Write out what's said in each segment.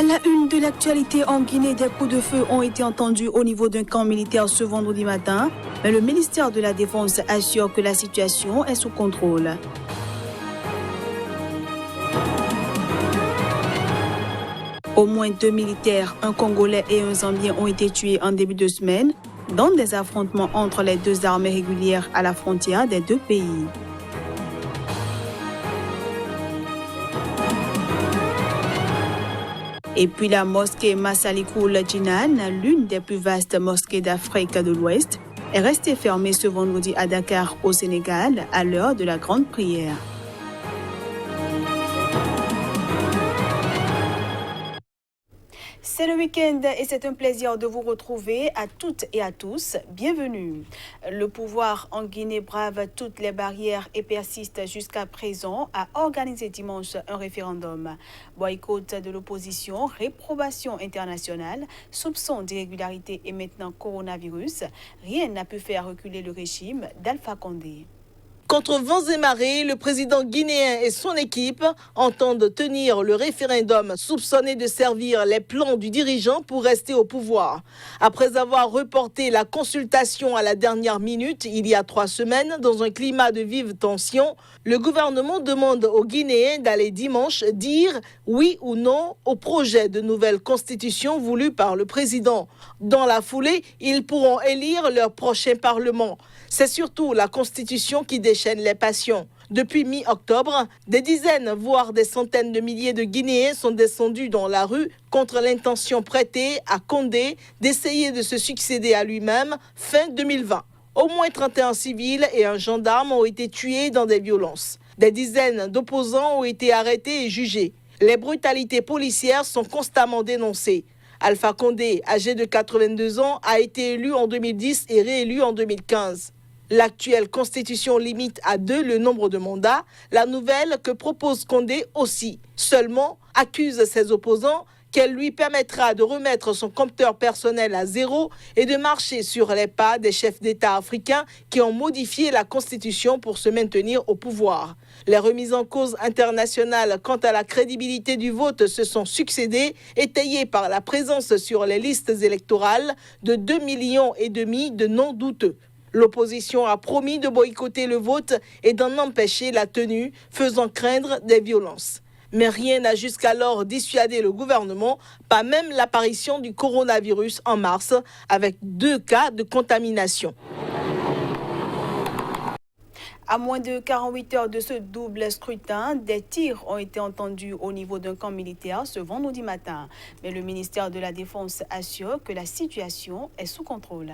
À la une de l'actualité en Guinée, des coups de feu ont été entendus au niveau d'un camp militaire ce vendredi matin, mais le ministère de la Défense assure que la situation est sous contrôle. Au moins 2 militaires, un Congolais et un Zambien ont été tués en début de semaine dans des affrontements entre les deux armées régulières à la frontière des deux pays. Et puis la mosquée Massalikul Jinan, l'une des plus vastes mosquées d'Afrique de l'Ouest, est restée fermée ce vendredi à Dakar, au Sénégal, à l'heure de la grande prière. C'est le week-end et c'est un plaisir de vous retrouver à toutes et à tous. Bienvenue. Le pouvoir en Guinée brave toutes les barrières et persiste jusqu'à présent à organiser dimanche un référendum. Boycott de l'opposition, réprobation internationale, soupçon d'irrégularité et maintenant coronavirus. Rien n'a pu faire reculer le régime d'Alpha Condé. Contre vents et marées, le président guinéen et son équipe entendent tenir le référendum soupçonné de servir les plans du dirigeant pour rester au pouvoir. Après avoir reporté la consultation à la dernière minute, il y a 3 semaines, dans un climat de vive tension, le gouvernement demande aux Guinéens d'aller dimanche dire oui ou non au projet de nouvelle constitution voulu par le président. Dans la foulée, ils pourront élire leur prochain parlement. C'est surtout la constitution qui déchaîne les passions. Depuis mi-octobre, des dizaines, voire des centaines de milliers de Guinéens sont descendus dans la rue contre l'intention prêtée à Condé d'essayer de se succéder à lui-même fin 2020. Au moins 31 civils et un gendarme ont été tués dans des violences. Des dizaines d'opposants ont été arrêtés et jugés. Les brutalités policières sont constamment dénoncées. Alpha Condé, âgé de 82 ans, a été élu en 2010 et réélu en 2015. L'actuelle constitution limite à 2 le nombre de mandats. La nouvelle que propose Condé aussi. Seulement, accuse ses opposants qu'elle lui permettra de remettre son compteur personnel à 0 et de marcher sur les pas des chefs d'État africains qui ont modifié la constitution pour se maintenir au pouvoir. Les remises en cause internationales quant à la crédibilité du vote se sont succédées, étayées par la présence sur les listes électorales de 2,5 millions de noms douteux. L'opposition a promis de boycotter le vote et d'en empêcher la tenue, faisant craindre des violences. Mais rien n'a jusqu'alors dissuadé le gouvernement, pas même l'apparition du coronavirus en mars, avec 2 cas de contamination. À moins de 48 heures de ce double scrutin, des tirs ont été entendus au niveau d'un camp militaire ce vendredi matin. Mais le ministère de la Défense assure que la situation est sous contrôle.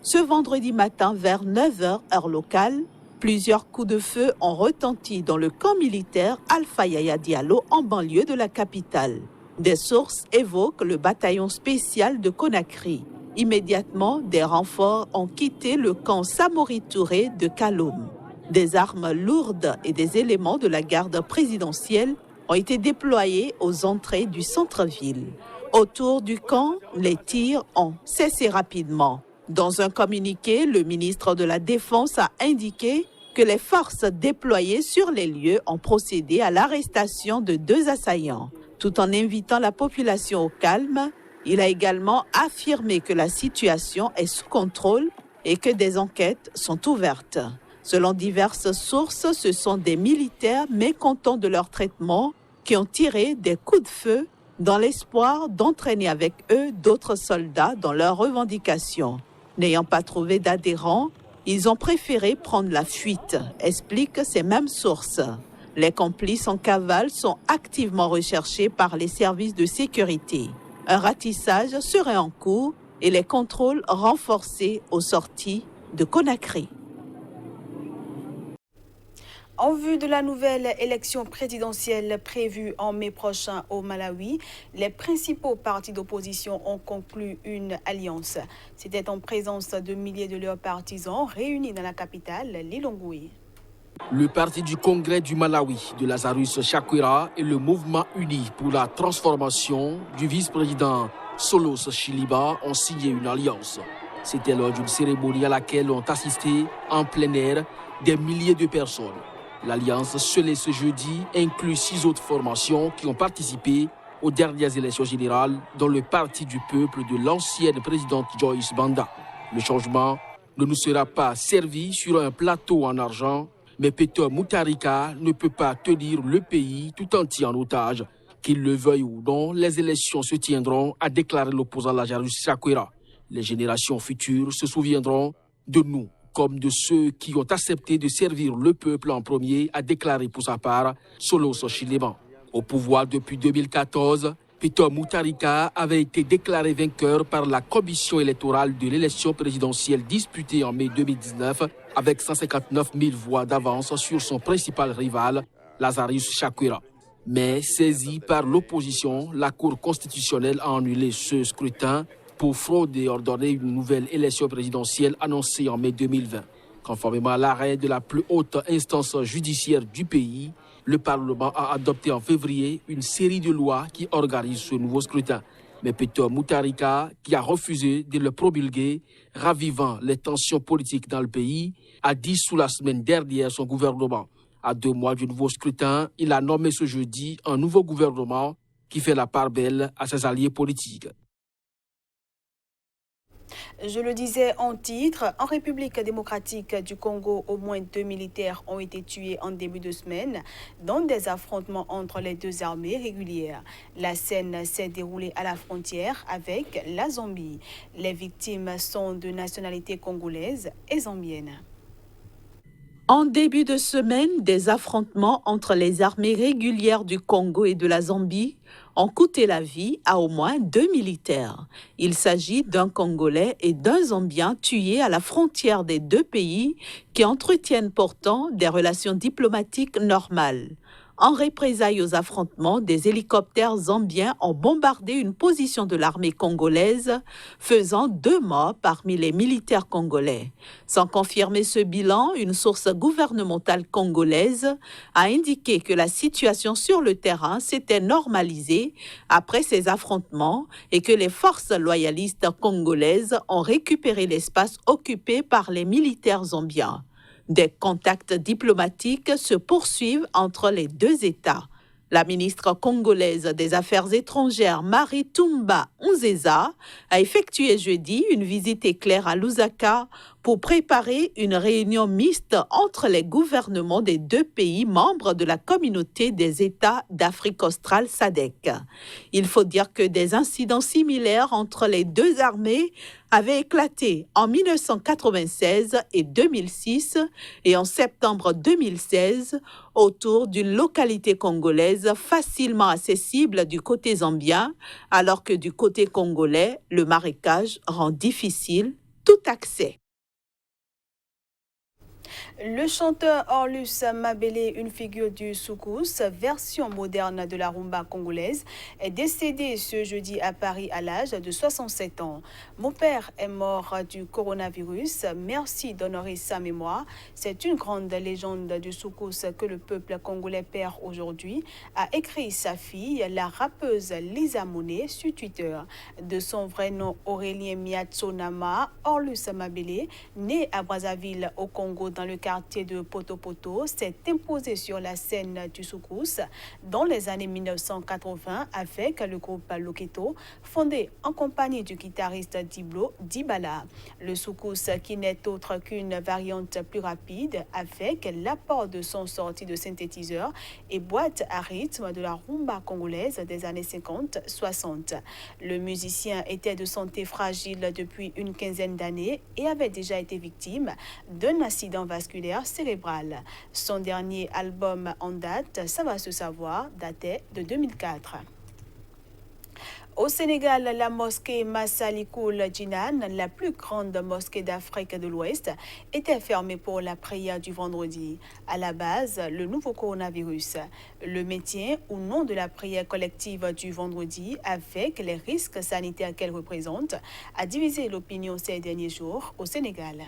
Ce vendredi matin, vers 9h, heure locale, plusieurs coups de feu ont retenti dans le camp militaire Alpha Yaya Diallo en banlieue de la capitale. Des sources évoquent le bataillon spécial de Conakry. Immédiatement, des renforts ont quitté le camp Samori Touré de Kaloum. Des armes lourdes et des éléments de la garde présidentielle ont été déployés aux entrées du centre-ville. Autour du camp, les tirs ont cessé rapidement. Dans un communiqué, le ministre de la Défense a indiqué que les forces déployées sur les lieux ont procédé à l'arrestation de 2 assaillants. Tout en invitant la population au calme, il a également affirmé que la situation est sous contrôle et que des enquêtes sont ouvertes. Selon diverses sources, ce sont des militaires mécontents de leur traitement qui ont tiré des coups de feu dans l'espoir d'entraîner avec eux d'autres soldats dans leurs revendications. N'ayant pas trouvé d'adhérents, ils ont préféré prendre la fuite, expliquent ces mêmes sources. Les complices en cavale sont activement recherchés par les services de sécurité. Un ratissage serait en cours et les contrôles renforcés aux sorties de Conakry. En vue de la nouvelle élection présidentielle prévue en mai prochain au Malawi, les principaux partis d'opposition ont conclu une alliance. C'était en présence de milliers de leurs partisans réunis dans la capitale, Lilongwe. Le parti du Congrès du Malawi de Lazarus Chakwera et le mouvement uni pour la transformation du vice-président Solos Chiliba ont signé une alliance. C'était lors d'une cérémonie à laquelle ont assisté en plein air des milliers de personnes. L'alliance scellée ce jeudi inclut 6 autres formations qui ont participé aux dernières élections générales dans le parti du peuple de l'ancienne présidente Joyce Banda. Le changement ne nous sera pas servi sur un plateau en argent, mais Peter Mutharika ne peut pas tenir le pays tout entier en otage. Qu'il le veuille ou non, les élections se tiendront, a déclaré l'opposant Lazarus Chakwera. Les générations futures se souviendront de nous comme de ceux qui ont accepté de servir le peuple en premier, a déclaré pour sa part Solos Chileba. Au pouvoir depuis 2014, Peter Mutharika avait été déclaré vainqueur par la commission électorale de l'élection présidentielle disputée en mai 2019 avec 159 000 voix d'avance sur son principal rival, Lazarus Chakwera. Mais saisie par l'opposition, la Cour constitutionnelle a annulé ce scrutin pour fraude et ordonné une nouvelle élection présidentielle annoncée en mai 2020. Conformément à l'arrêt de la plus haute instance judiciaire du pays, le Parlement a adopté en février une série de lois qui organisent ce nouveau scrutin. Mais Peter Mutharika, qui a refusé de le promulguer, ravivant les tensions politiques dans le pays, a dissous la semaine dernière son gouvernement. À 2 mois du nouveau scrutin, il a nommé ce jeudi un nouveau gouvernement qui fait la part belle à ses alliés politiques. Je le disais en titre, en République démocratique du Congo, au moins 2 militaires ont été tués en début de semaine dans des affrontements entre les deux armées régulières. La scène s'est déroulée à la frontière avec la Zambie. Les victimes sont de nationalité congolaise et zambienne. En début de semaine, des affrontements entre les armées régulières du Congo et de la Zambie ont coûté la vie à au moins 2 militaires. Il s'agit d'un Congolais et d'un Zambien tués à la frontière des deux pays qui entretiennent pourtant des relations diplomatiques normales. En représailles aux affrontements, des hélicoptères zambiens ont bombardé une position de l'armée congolaise, faisant 2 morts parmi les militaires congolais. Sans confirmer ce bilan, une source gouvernementale congolaise a indiqué que la situation sur le terrain s'était normalisée après ces affrontements et que les forces loyalistes congolaises ont récupéré l'espace occupé par les militaires zambiens. Des contacts diplomatiques se poursuivent entre les deux États. La ministre congolaise des Affaires étrangères, Marie Tumba Nzeza, a effectué jeudi une visite éclair à Lusaka pour préparer une réunion mixte entre les gouvernements des deux pays membres de la communauté des États d'Afrique australe SADC. Il faut dire que des incidents similaires entre les deux armées avaient éclaté en 1996 et 2006 et en septembre 2016 autour d'une localité congolaise facilement accessible du côté zambien, alors que du côté congolais, le marécage rend difficile tout accès. Le chanteur Orlus Mabele, une figure du soukous, version moderne de la rumba congolaise, est décédé ce jeudi à Paris à l'âge de 67 ans. Mon père est mort du coronavirus. Merci d'honorer sa mémoire. C'est une grande légende du soukous que le peuple congolais perd aujourd'hui, a écrit sa fille, la rappeuse Lisa Monet, sur Twitter. De son vrai nom Aurélien Miatsonama, Orlus Mabele, né à Brazzaville au Congo dans le quartier de Poto-Poto, s'est imposé sur la scène du soukous dans les années 1980 avec le groupe Loketo, fondé en compagnie du guitariste Diblo Dibala. Le soukous, qui n'est autre qu'une variante plus rapide avec l'apport de sons sortis de synthétiseurs et boîtes à rythme de la rumba congolaise des années 50-60. Le musicien était de santé fragile depuis une quinzaine d'années et avait déjà été victime d'un accident vasculaire cérébral. Son dernier album en date, Ça va se savoir, datait de 2004. Au Sénégal, la mosquée Massalikul Jinan, la plus grande mosquée d'Afrique de l'Ouest, était fermée pour la prière du vendredi. À la base, le nouveau coronavirus. Le maintien ou non de la prière collective du vendredi, avec les risques sanitaires qu'elle représente, a divisé l'opinion ces derniers jours au Sénégal.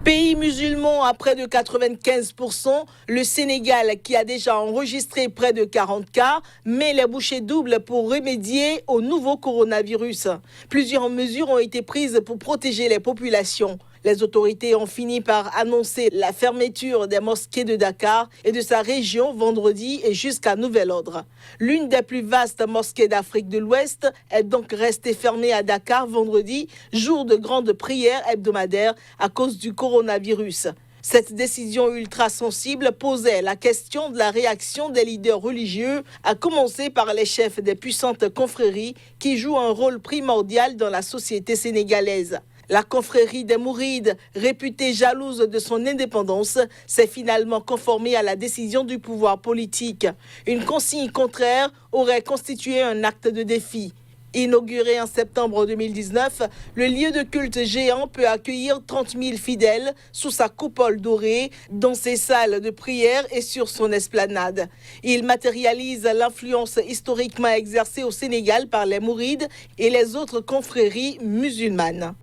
Pays musulman à près de 95%, le Sénégal qui a déjà enregistré près de 40 cas, met les bouchées doubles pour remédier au nouveau coronavirus. Plusieurs mesures ont été prises pour protéger les populations. Les autorités ont fini par annoncer la fermeture des mosquées de Dakar et de sa région vendredi et jusqu'à nouvel ordre. L'une des plus vastes mosquées d'Afrique de l'Ouest est donc restée fermée à Dakar vendredi, jour de grande prière hebdomadaire à cause du coronavirus. Cette décision ultra sensible posait la question de la réaction des leaders religieux, à commencer par les chefs des puissantes confréries qui jouent un rôle primordial dans la société sénégalaise. La confrérie des Mourides, réputée jalouse de son indépendance, s'est finalement conformée à la décision du pouvoir politique. Une consigne contraire aurait constitué un acte de défi. Inauguré en septembre 2019, le lieu de culte géant peut accueillir 30 000 fidèles sous sa coupole dorée, dans ses salles de prière et sur son esplanade. Il matérialise l'influence historiquement exercée au Sénégal par les Mourides et les autres confréries musulmanes.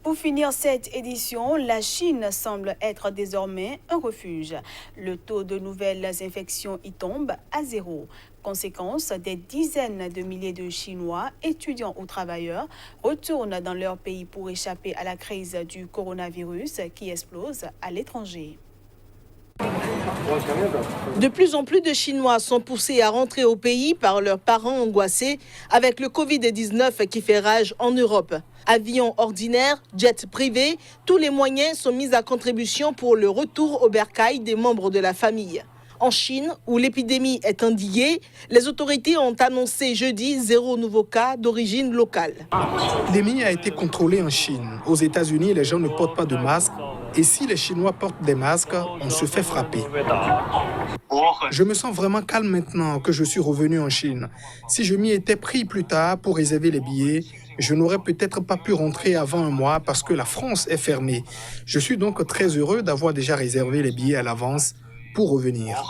Pour finir cette édition, la Chine semble être désormais un refuge. Le taux de nouvelles infections y tombe à zéro. Conséquence, des dizaines de milliers de Chinois, étudiants ou travailleurs, retournent dans leur pays pour échapper à la crise du coronavirus qui explose à l'étranger. De plus en plus de Chinois sont poussés à rentrer au pays par leurs parents angoissés avec le Covid-19 qui fait rage en Europe. Avions ordinaires, jets privés, tous les moyens sont mis à contribution pour le retour au bercail des membres de la famille. En Chine, où l'épidémie est endiguée, les autorités ont annoncé jeudi 0 nouveau cas d'origine locale. L'épidémie a été contrôlée en Chine. Aux États-Unis, les gens ne portent pas de masque. Et si les Chinois portent des masques, on se fait frapper. Je me sens vraiment calme maintenant que je suis revenu en Chine. Si je m'y étais pris plus tard pour réserver les billets, je n'aurais peut-être pas pu rentrer avant un mois parce que la France est fermée. Je suis donc très heureux d'avoir déjà réservé les billets à l'avance pour revenir.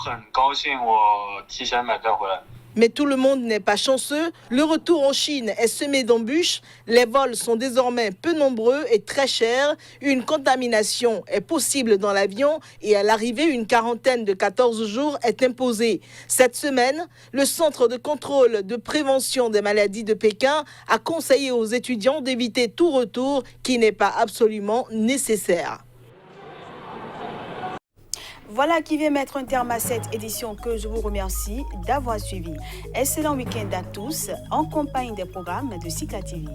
Mais tout le monde n'est pas chanceux. Le retour en Chine est semé d'embûches. Les vols sont désormais peu nombreux et très chers. Une contamination est possible dans l'avion et à l'arrivée, une quarantaine de 14 jours est imposée. Cette semaine, le Centre de contrôle de prévention des maladies de Pékin a conseillé aux étudiants d'éviter tout retour qui n'est pas absolument nécessaire. Voilà qui vient mettre un terme à cette édition que je vous remercie d'avoir suivi. Excellent week-end à tous en compagnie des programmes de Cycla TV.